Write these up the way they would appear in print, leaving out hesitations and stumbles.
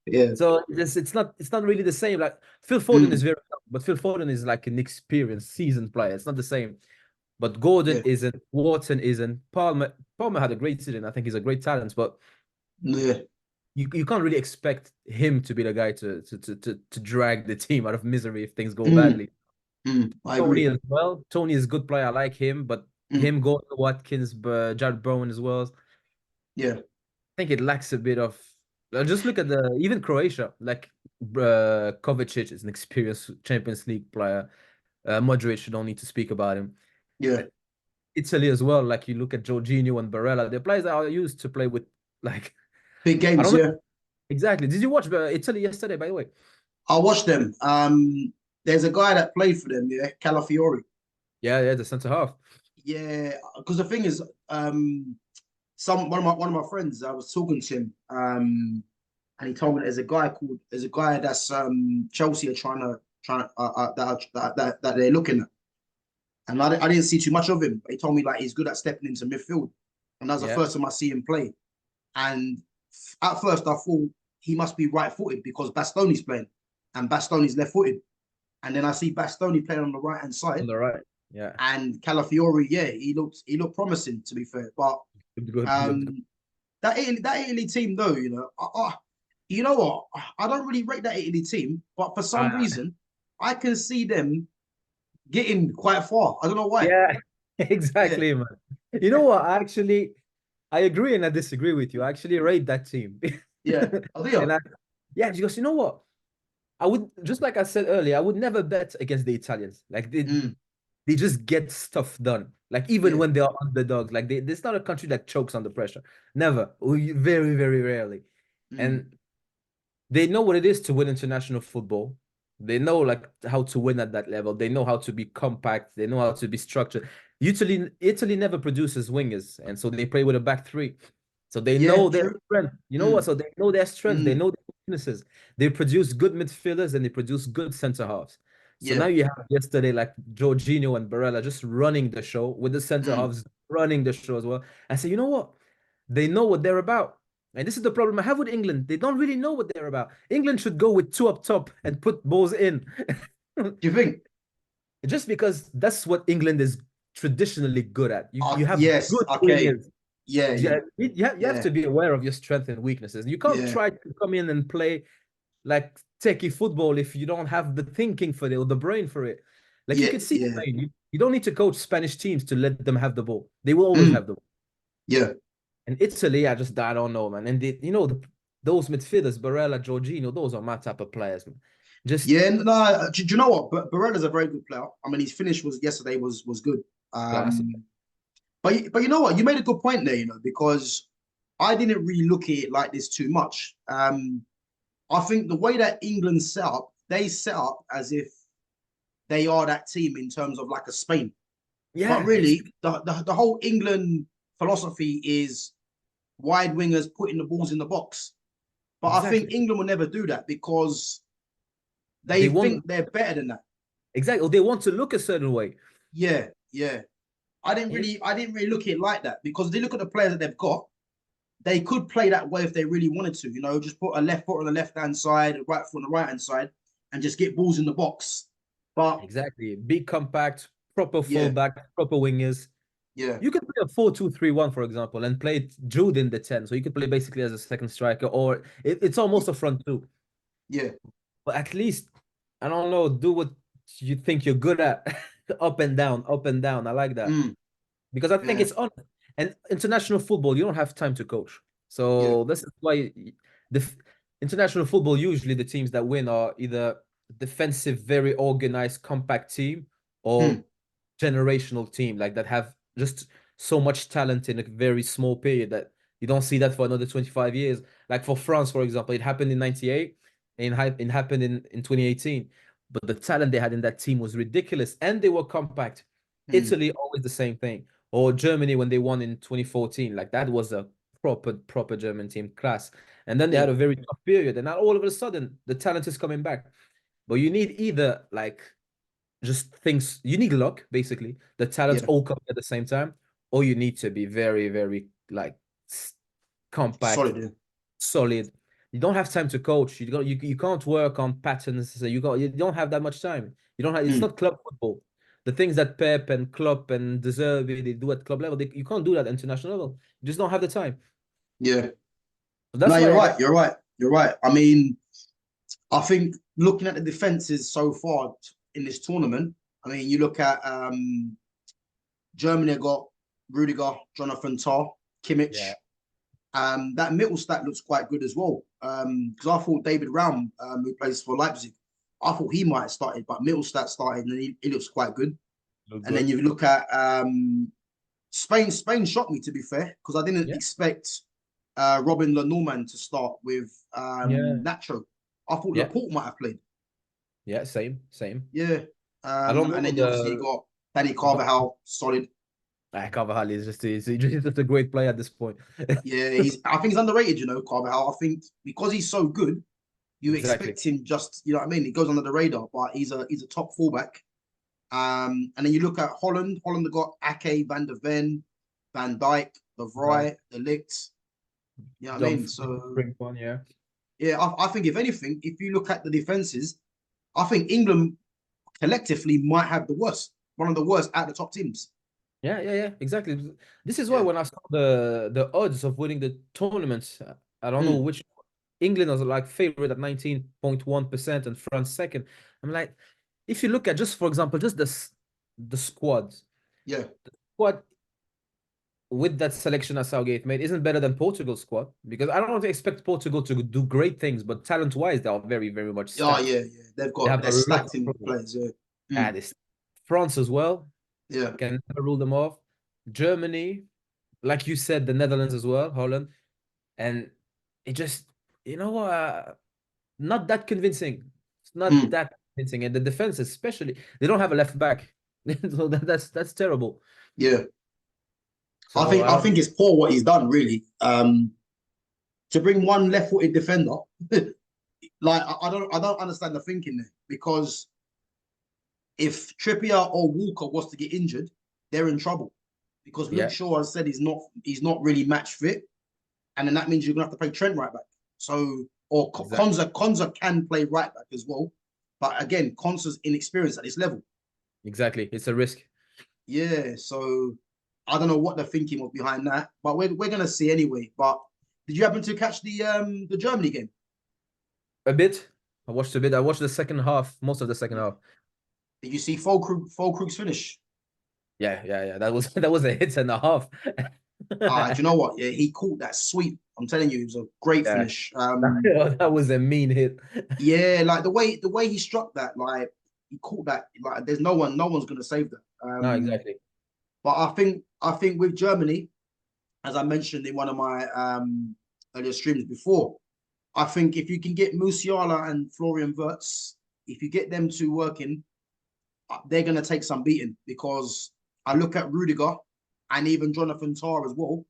Yeah, So it's not really the same. Like Phil Foden is mm, very young, but Phil Foden is like an experienced, seasoned player. It's not the same. But Gordon yeah, isn't, Watson isn't, Palmer had a great season. I think he's a great talent, but yeah, you can't really expect him to be the guy to drag the team out of misery if things go mm, badly. I Tony agree. as well. Tony is a good player. I like him, but Mm, him, Gordon, Watkins, Jared Bowen as well. yeah, I think it lacks a bit of. Just look at the even Croatia. Like Kovacic is an experienced Champions League player. Modric, you don't need to speak about him. yeah. Uh, Italy as well. Like you look at Jorginho and Barella. They're players that are used to play with. Like Big I games, don't know yeah. exactly. Did you watch Italy yesterday? By the way. I watched them. There's a guy that played for them, yeah, Calafiori. Yeah, yeah, the centre half. Yeah, because the thing is, some one of my friends, I was talking to him, and he told me there's a guy that's Chelsea are trying to that they're looking at, and I didn't see too much of him. But he told me like he's good at stepping into midfield, and that was the Yeah, first time I see him play. And at first I thought he must be right-footed because Bastoni's playing, and Bastoni's left-footed. And then I see Bastoni playing on the right hand on side, the right. Yeah, and Calafiori, yeah, he looked promising to be fair. But looked good. He looked good. um, that Italy team though, you know what? I don't really rate that Italy team, but for some Uh, reason, I can see them getting quite far. I don't know why. yeah, Yeah, exactly, man. You know what? I agree and I disagree with you. I actually rate that team. yeah. Oh, yeah. And yeah, because you know what? I would just like I said earlier, I would never bet against the Italians. Like Mm, they just get stuff done. Like even yeah, when they are underdogs, like it's not a country that chokes under pressure. Never. Very, very rarely. mm, And they know what it is to win international football. They know like how to win at that level. They know how to be compact. They know how to be structured. Italy never produces wingers, and so they play with a back three. So they yeah. know their True. strength. You know what? Mm, So they know their strength. They mm, know their weaknesses. They produce good midfielders and they produce good center halves. So now yeah. you have yesterday like Jorginho and Barella just running the show with the center Mm, halves running the show as well. I say, you know what? They know what they're about. And this is the problem I have with England. They don't really know what they're about. England should go with two up top and put balls in. do you think? Just because that's what England is traditionally good at. You have Yes. good Okay. wingers. Yeah. Yeah, Yeah. you have Yeah. to be aware of your strengths and weaknesses. You can't Yeah. try to come in and play like techie football if you don't have the thinking for it or the brain for it. Like you Yeah. could see, Yeah. you don't need to coach Spanish teams to let them have the ball. They will always Mm, have the ball. yeah. And Italy, I don't know, man. And those midfielders, Barella, Jorginho, those are my type of players, man. Just Yeah, no, do you know what? But Barella's a very good player. I mean, his finish was yesterday was good. class. But you know what? You made a good point there, because I didn't really look at it like this too much. I think the way that England set up, they set up as if they are that team in terms of like a Spain. But Yeah, really, the whole England philosophy is wide wingers putting the balls in the box. But I think exactly. England will never do that because they They want think they're better than that. exactly. They want to look a certain way. Yeah, yeah. I didn't And really I didn't really look at it like that because they look at the players that they've got. They could play that way if they really wanted to, just put a left foot on the left hand side, a right foot on the right hand side, and just get balls in the box. But exactly, big compact, proper yeah, fullback, proper wingers. yeah, You could play a 4-2-3-1, for example, and play Jude in the 10. So you could play basically as a second striker, or it's almost a front two. yeah, But at least, I don't know, do what you think you're good at. Up and down, up and down. I like that. mm, Because I think yeah, it's on. And international football, you don't have time to coach. yeah, So this is why international football, usually the teams that win are either defensive, very organized, compact team, or mm, generational team, like that have just so much talent in a very small period that you don't see that for another 25 years. Like for France, for example, it happened in 98 and it happened in 2018. But the talent they had in that team was ridiculous and they were compact. mm, Italy, always the same thing. Or Germany when they won in 2014. Like that was a proper German team class. And then they yeah, had a very tough period. And now all of a sudden, the talent is coming back. But you need either like just things you need luck basically the talents yeah. all come at the same time or you need to be very very like compact Solid, yeah. solid you don't have time to coach. You can't work on patterns. So you don't have that much time. You don't have. It's Mm, not club football. The things that Pep and Klopp and De Zerbi they do at club level, you can't do that at international level. You just don't have the time. yeah. So No, that's you're why I right. got You're right. You're right. I mean, I think looking at the defenses so far in this tournament, I mean, you look at Germany got Rudiger, Jonathan Tah, Kimmich. yeah That middle stack looks quite good as well. Because I thought David Raum, who plays for Leipzig, I thought he might have started, but Mittelstadt started and he looks quite good. look And then good. you look at Spain. Spain shocked me to be fair, because I didn't Yeah expect Robin Lenormand to start with yeah Nacho. I thought yeah Laporte might have played. yeah same. Yeah. I don't And know then obviously you got Danny Carvajal, solid. Carvajal is he's just a great player at this point. Yeah, I think he's underrated, Carvajal. I think because he's so good, you Exactly. expect him just, you know what I mean? He goes under the radar, but he's a top fullback. And then you look at Holland. Holland have got Ake, Van der Ven, Van Dijk, De Right. Vrij, De Ligt. You know what I Dumb mean? So spring one, yeah. yeah, I think if anything, if you look at the defenses, I think England collectively might have one of the worst out of the top teams. Yeah, exactly. This is why Yeah. when I saw the odds of winning the tournament, I don't know Mm, which England was like favorite at 19.1% and France second. I'm like, if you look at just for example, just the yeah. squad with that selection that Southgate made isn't better than Portugal's squad because I don't expect Portugal to do great things, but talent-wise, they are very, very much Oh stacked. yeah, yeah. They have They're a lot stacked of in players. players. Yeah. Mm, And it's France as well. yeah. Can never rule them off. Germany, like you said, the Netherlands as well, Holland, and it just not that convincing. It's not Mm, that convincing, and the defense especially, they don't have a left back, so that's terrible. yeah. So I I don't. think it's poor what he's done really. To bring one left-footed defender, like I don't understand the thinking there because if Trippier or Walker was to get injured, they're in trouble because Luke Yeah, Shaw has said he's not really match fit, and then that means you're gonna have to play Trent right back. So or exactly, Konza can play right back as well, but again, Konza's inexperienced at this level. exactly. It's a risk. Yeah, so I don't know what the thinking was behind that, but we're gonna see anyway. But did you happen to catch the Germany game? A bit. I watched a bit. I watched the second half, most of the second Yeah. half. Did you see Fulkrug's finish? Yeah. That was that was a hit and a half. Do you know what? Yeah, he caught that sweep. I'm telling you, it was a great Yeah, finish. that was a mean hit. Yeah, like the way he struck that, like he caught that, like there's no one's gonna save that. No, exactly. But I think with Germany, as I mentioned in one of my earlier streams before, I think if you can get Musiala and Florian Wirtz, if you get them two working, they're gonna take some beating because I look at Rudiger and even Jonathan Tah as well.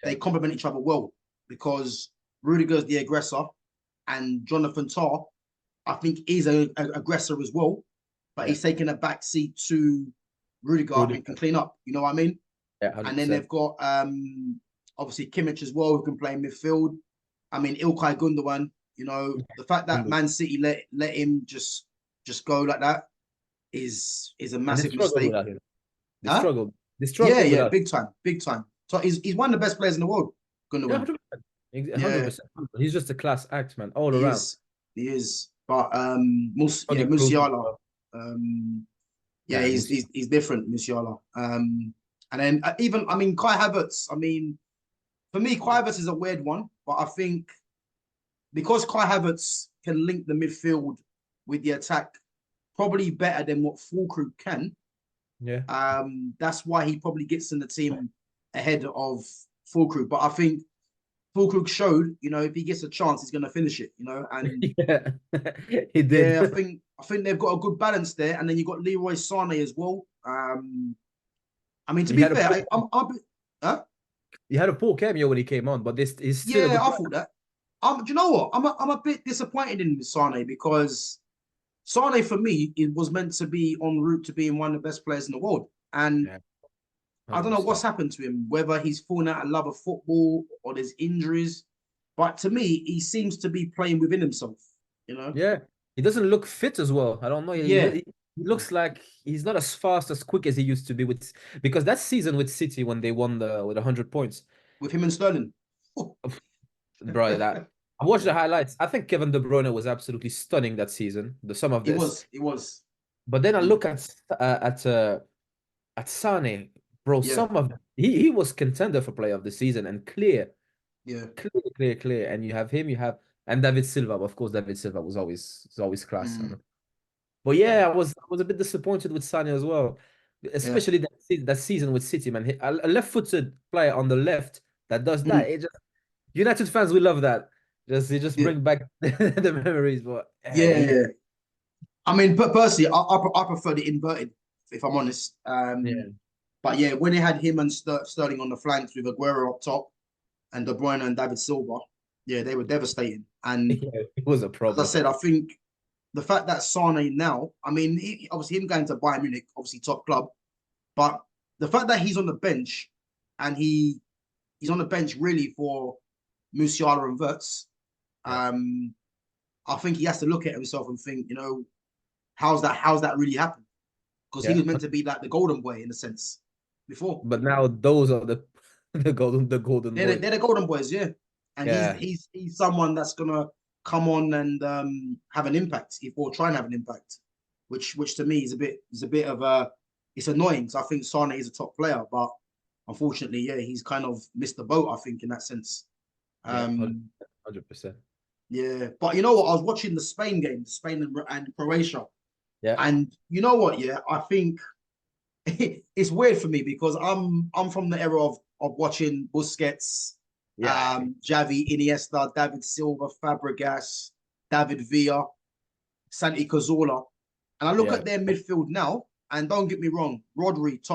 Yeah, They complement each other well because Rudiger's the aggressor and Jonathan Tah, I think, is a aggressor as well, but yeah. he's taking a back seat to Rudiger and can Rudiger. clean up. You know what I mean? Yeah, And then 100%. they've got obviously Kimmich as well, who can play in midfield. I mean, Ilkay Gundogan. The fact that Man City let him just go like that is a And they massive struggled mistake. without him. They Huh? struggled. They Yeah, struggled yeah, without him. big time, big time. So he's one of the best players in the world. Yeah, Gundogan. 100%. Yeah, 100%. He's just a class act, man, all he around. is. He is. But Tony Cruz as Musiala. well. Yeah, Yeah, he's different, Musiala. And then even I mean Kai Havertz. I mean, for me, Kai Havertz is a weird one, but I think because Kai Havertz can link the midfield with the attack probably better than what Fulkrug can. Yeah. That's why he probably gets in the team ahead of Fulkrug. But I think Fulkrug showed, if he gets a chance, he's going to finish it. And Yeah, he did. yeah, I think they've got a good balance there. And then you got Leroy Sané as well. I mean, to He be had a fair, poor, huh? he had a poor cameo when he came on, but this he's still a Yeah, good I player. thought that. Do you know what? I'm a bit disappointed in Sane because Sane for me it was meant to be en route to being one of the best players in the world, and Yeah, I don't know 100%. what's happened to him. Whether he's fallen out of love of football or there's injuries, But to me, he seems to be playing within himself. You know. Yeah, he doesn't look fit as well. I don't know. Yeah, He looks like he's not as fast, as quick as he used to be with, because that season with City when they won the with 100 points, with him and Sterling. bro. That I watched the highlights. I think Kevin De Bruyne was absolutely stunning that season. The some of He this, was. He was. but then I Mm, look at Sane, bro. yeah. Some of he was contender for player of the season and clear, Yeah. clear. And you have him, you have and David Silva. Of course, David Silva was always class. Mm, But yeah. yeah, I was a bit disappointed with Sane as well, Yeah. especially that season with City, man. A left-footed player on the left that does Mm, that. It just United fans, we love that. It just yeah. bring back the memories. But Yeah. I mean, but personally, I prefer the inverted, if I'm honest. yeah, But yeah, when they had him and Sterling on the flanks with Aguero up top and De Bruyne and David Silva, yeah, they were devastating. And yeah, it was a as I problem. said, I think the fact that Sane now, I mean, obviously him going to Bayern Munich, obviously top club, but the fact that he's on the bench and he's on the bench really for Musiala and Wirtz, Yeah, um, I think he has to look at himself and think, how's that really happened? Because he yeah. was meant to be like the golden boy in a sense before. But now those are the the golden They're the, boys. they're the golden boys, yeah. And he's Yeah, he's he's someone that's gonna come on and have an impact, or try and have an impact, which to me is a bit of a it's annoying because I think Sane is a top player, but unfortunately, yeah, he's kind of missed the boat. I think in that sense. yeah, Um, 100%. yeah, but you know what? I was watching the Spain game, Spain and Croatia, Yeah, and you know what? Yeah, I think it's weird for me because I'm from the era of watching Busquets, yeah, Xavi, Iniesta, David Silva, Fabregas, David Villa, Santi Cazorla, and I look yeah. at their midfield now. And don't get me wrong, Rodri top